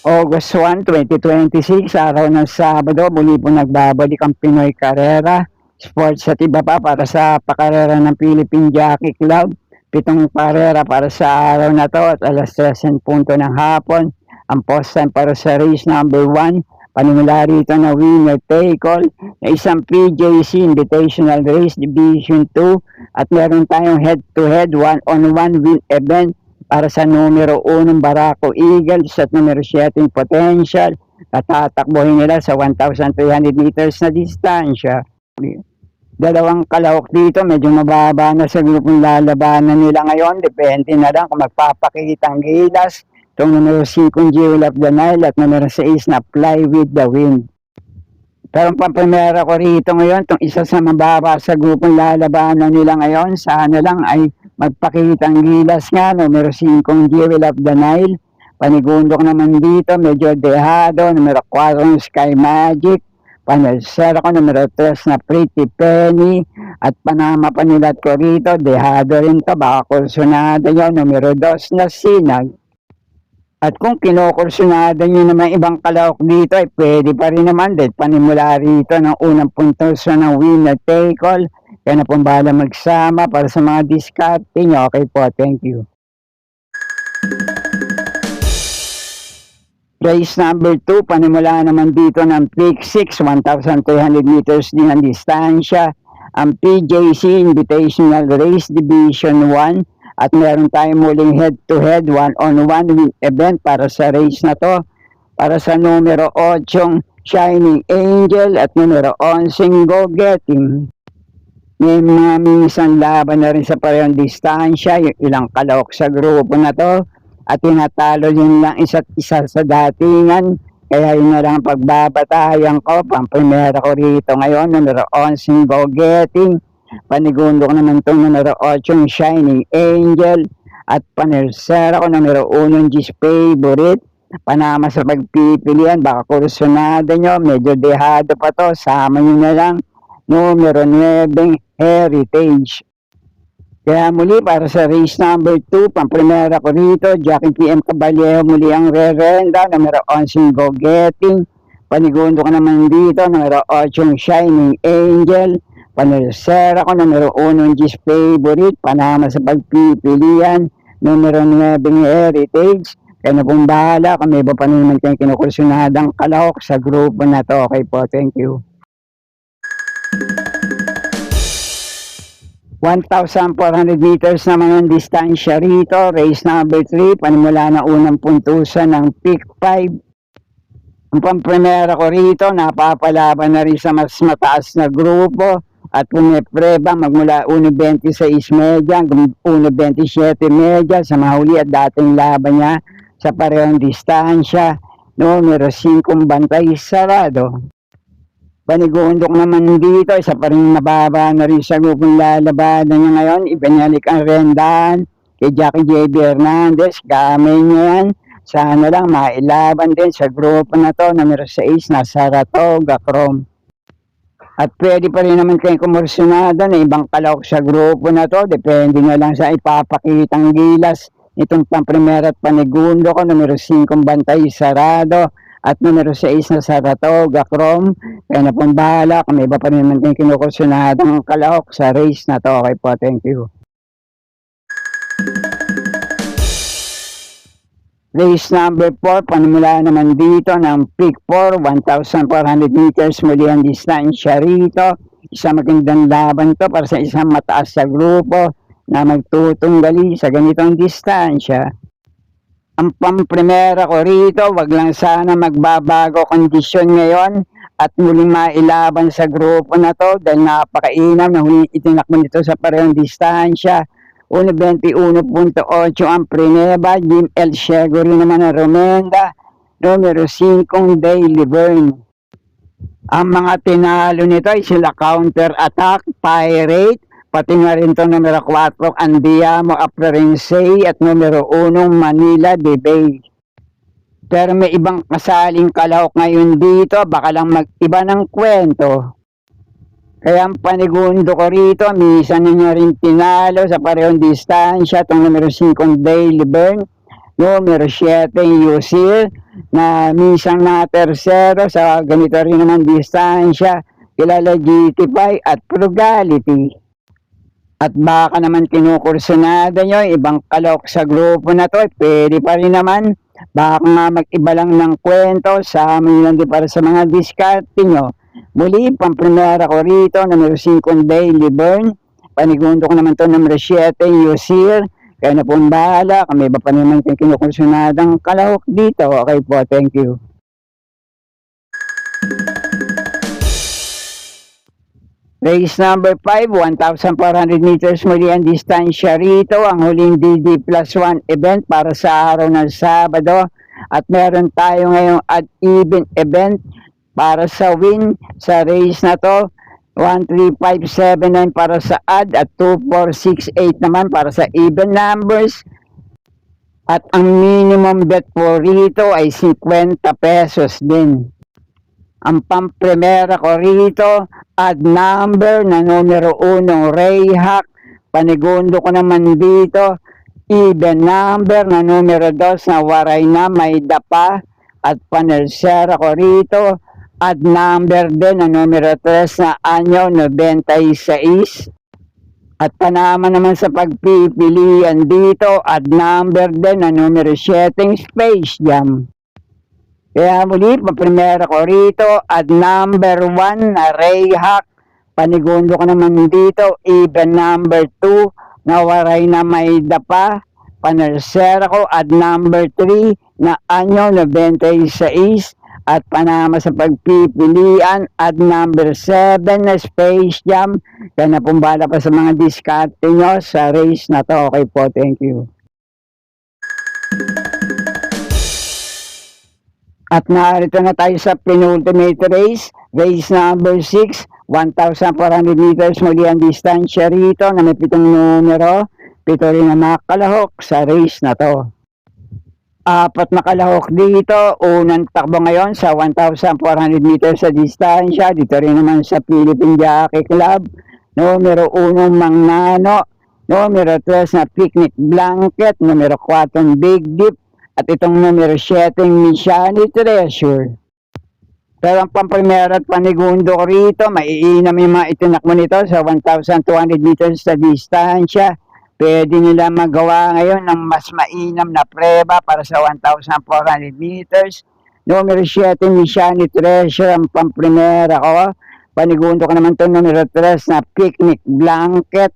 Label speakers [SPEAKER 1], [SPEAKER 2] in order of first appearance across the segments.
[SPEAKER 1] August 1, 2026, araw ng Sabado, muli po nagbabalik ang Pinoy Karera Sports at iba pa para sa pakarera ng Philippine Jockey Club. 7 karera para sa araw na to at alas 3 punto ng hapon. Ang post time para sa race number 1, panimula rito na winner take all na isang PJC Invitational Race Division 2 at meron tayong head-to-head one-on-one win event para sa numero 1 Barako Eagles at numero 7 Potential. Tatakbuhin nila sa 1,300 meters na distansya. Dalawang kalahok dito, medyo mababa na sa grupong lalabanan nila ngayon. Depende na lang kung magpapakita ang gilas. Itong numero 5 Jewel of the Nile at numero 6 na Fly with the Wind. Pero ang pamprimera ko rito ngayon, itong isa sa mababa sa grupong lalabanan nila ngayon, sana lang ay magpakita ang gilas nga, numero 5 Jewel of the Nile. Panigundok naman dito, medyo dehado, numero 4 Sky Magic. Panelsera ko, numero 3 na Pretty Penny. At Panama Panilat ko rito, dehado rin to, baka kursunada yun, numero 2 na Sinag. At kung kinukursunada nyo naman ibang kalahok dito, ay pwede pa rin naman dahil panimula rito ng unang puntos ng winner take all. Kaya na pong bahala magsama para sa mga diskarte nyo. Okay po, thank you. Race number 2, panimula naman dito ng Pick 6, 1,300 meters din ang distansya. Ang PJC Invitational Race Division 1. At meron tayong muling head-to-head one-on-one win event para sa race na to. Para sa numero 8 Shining Angel at numero 11 Go Getting. May mga minsan laban na rin sa parehong distansya, yung ilang kalahok sa grupo na to. At tinatalo yun lang isa't isa sa datingan. Kaya yun na lang pagbabatayan ko. Pamprimera ko rito ngayon, numero 11 Go Getting. Panigundok naman itong numero 8 Shining Angel at panelsera ko numero 1 G's Favorite. Panama sa pagpipilian, baka kursunada nyo, medyo dehado pa to, sama nyo na lang numero 9 Heritage. Kaya muli para sa race number 2, pamprimera ko rito, Jackie PM Caballero muli ang re-renda, numero 11 Go Getting. Panigundok naman dito, numero 8 Shining Angel. Panelsera ko, numero 1 G's Favorite. Panama sa pagpipilian, numero 9 Heritage. Kaya na pong bahala kung may iba pa naman kayong kinukursunadang kalahok sa grupo na to. Okay po, thank you. 1,400 meters naman ang distansya rito. Race number 3, panimula na unang puntusan ng Pick 5. Ang pamprimera ko rito, napapalaban na rin sa mas mataas na grupo. At pumipreba magmula 1.26 media hanggang 1.27 media sa mahuli at dating laban niya sa parehong distansya. Numero 5 Bantay Sarado. Panigundok naman dito, isa pa rin mababa na rin sa grupong lalabanan niya ngayon. Ibinalik ang rendahan kay Jackie J.B. Hernandez. Gamay niya yan. Sana lang mailaban din sa grupo na to. Numero 6 na Saratoga Chrome. At pwede pa rin naman kayong kumursunada na ibang kalahok sa grupo na to. Depende na lang sa ipapakitang gilas itong pamprimera at panigundo ko. Numero 5 Bantay Sarado at numero 6 na Saratoga Chrome. Kaya na pong bahala kung may iba pa rin naman kayong kinukursunada ng kalahok sa race na to. Okay po, thank you. Race number 4, panimula naman dito ng Pick 4, 1,400 meters muli ang distansya rito. Isang magandang laban to para sa isang mataas sa grupo na magtutunggali sa ganitong distansya. Ang pamprimera ko rito, wag lang sana magbabago kondisyon ngayon at muling mailaban sa grupo na to dahil napakainam na itinakbo nito sa parehong distansya. 1.21.8 ang Prineba, Jim El Shegory naman ang Romenda, numero 5 Daily Burn. Ang mga tinalo nito ay sila Counter Attack, Pirate, pati nga rin itong numero 4 Andiamo Aprensei at numero 1 Manila Debate. Pero may ibang kasaling kalahok ngayon dito, baka lang mag-iba ng kwento. Kaya ang panigundo ko rito, minsan na niya rin tinalo sa parehong distansya, itong numero 5 Daily Burn. numero 7 Yusil na misang na tersero sa ganito rin naman distansya, kilala GT5 at Frugality. At baka naman kinukursunada nyo ibang kalok sa grupo na to, pwede pa rin naman. Baka nga mag-iba lang ng kwento, sa amin lang din para sa mga diskarte nyo. Muli, pamprimera ko rito, numero 5 Daily Burn. Panigundo ko naman to, numero 7 Yusir. Kaya na po ang bahala, kami ba pa naman kinukursunadang kalahok dito. Okay po, thank you. Race number 5, 1,400 meters muli ang distansya rito. Ang huling DD plus 1 event para sa araw ng Sabado. At meron tayo ngayong at-even event para sa win sa race na to. 13579 para sa odd at 2468 naman para sa even numbers. At ang minimum bet po rito ay 50 pesos din. Ang pamprimera ko rito, odd number na numero 1, Rayhack. Panigundo ko naman dito, even number na numero 2 na Waray na may dapa. At panelsera ko rito, odd number din na numero 3 na Anyo 96. At panama naman sa pagpipilian dito, odd number din na numero 7 Space Jam. Kaya muli, paprimera ko rito, odd number 1 na Rayhack. Panigundo ko naman dito, even number 2 na Waray na may dapa. Panersera ko, odd number 3 na Anyo 96. At panama sa pagpipilian, odd number 7 na Space Jam. Kaya napumbala pa sa mga diskarte nyo sa race na to. Okay po, thank you. At narito na tayo sa penultimate race, race number 6, 1,400 meters muli ang distansya rito na may 7 numero, 7 rin na makalahok sa race na to. 4 na kalahok dito, unang takbo ngayon sa 1,400 meters sa distansya, dito rin naman sa Philippine Jockey Club, numero 1 Mangnano, numero 3 na Picnic Blanket, numero 4 Big Dip, at itong numero 7, Mishani Treasure. Pero ang pamprimera at panigundo ko rito, maiinam yung mga itinakbo nito sa 1,200 meters sa distansya. Pwede nila magawa ngayon ng mas mainam na preba para sa 1,400 meters. Numero 7, Mishani Treasure, ang pamprimera ko. Panigundo ko naman itong numero 3 na Picnic Blanket.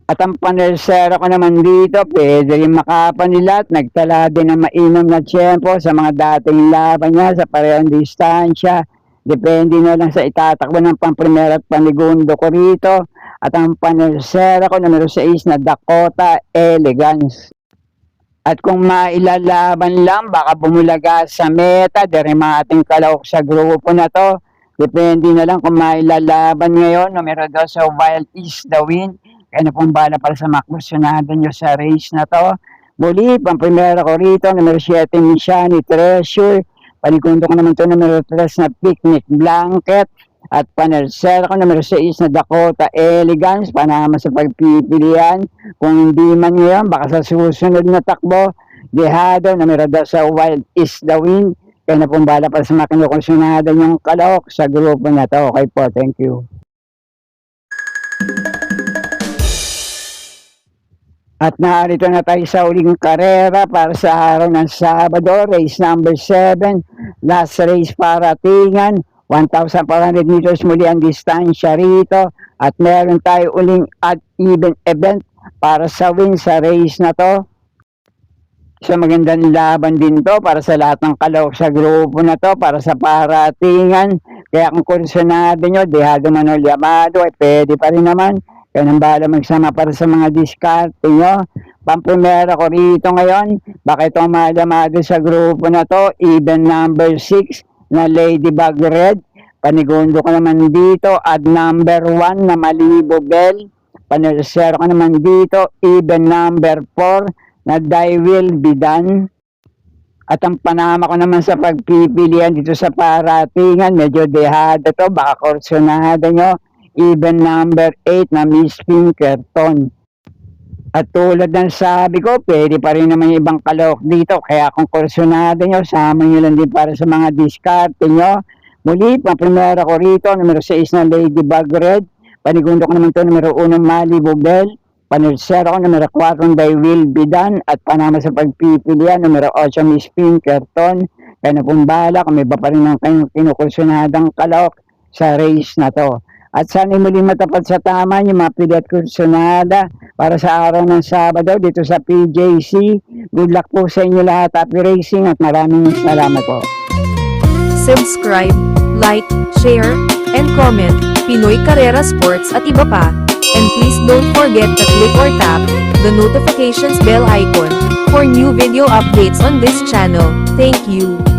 [SPEAKER 1] At ang panersera ko naman dito, pwede rin makapan nila at nagtala din ng mainom na tiyempo sa mga dating laban niya sa parehong distansya. Depende na lang sa itatakbo ng pamprimera at panigundo ko rito. At ang panersera ko, numero 6 na Dakota Elegance. At kung mailalaban lang, baka bumulaga sa meta, dari mga ating kalahok sa grupo na to. Depende na lang kung mailalaban ngayon, numero 2 sa Wild is the Win. Kaya na pong bala para sa makursunada nyo sa race na to. Muli, pamprimera ko rito, numero 7, Mishani Treasure. Panigundo ko naman to, numero 3 na Picnic Blanket. At panersera ko, numero 6 na Dakota Elegance. Panama sa pagpipilian. Kung hindi man ngayon, baka sa susunod na takbo, dehado, numero 2 sa Wild is the Win. Kaya na pong bala para sa makinukursunada nyong kalahok sa grupo na to. Okay po, thank you. At narito na tayo sa uling karera para sa araw ng Sabado, race number 7, last race para tingan, 1,400 meters muli ang distansya rito. At meron tayo uling at-even event para sa win sa race na to. So magandang laban din to para sa lahat ng kalahok sa grupo na to, para sa paratingan. Kaya kung kursunado nyo, dehado man o llamado, ay pwede pa rin naman. Kaya nang bahala magsama para sa mga diskarte nyo. Pamprimera ko rito ngayon, baka itong malamado sa grupo na to, even number 6 na Ladybug Red. Panigundo ko naman dito, odd number 1 na Malibu Bell. Panersero ko naman dito, even number 4 na Die Will Be Done. At ang panama ko naman sa pagpipilian dito sa paratingan, medyo dehado to, baka kursunada nyo. Even number 8 na Miss Pinkerton. At tulad ng sabi ko, pwede pa rin naman yung ibang kalok dito. Kaya kung kursunado nyo, sama nyo lang din para sa mga diskarte nyo. Muli, primera ko rito, numero 6 na Ladybug Red. Panigundo ko naman to, numero 1 Malibu Bell. Panursero ko, numero 4 They Will Be Done. At panama sa pagpipilian, numero 8 Miss Pinkerton. Kaya na pong bahala kung may iba pa rin ng kayong kinukursunadang kalok sa race na to. At sana muli matapat sa tama yung mga pili at kursunada para sa araw ng Sabado dito sa PJC. Good luck po sa inyo lahat. Happy racing at maraming salamat po.
[SPEAKER 2] Subscribe, like, share, and comment. Pinoy Carrera Sports at iba pa. And please don't forget to click or tap the notifications bell icon for new video updates on this channel. Thank you.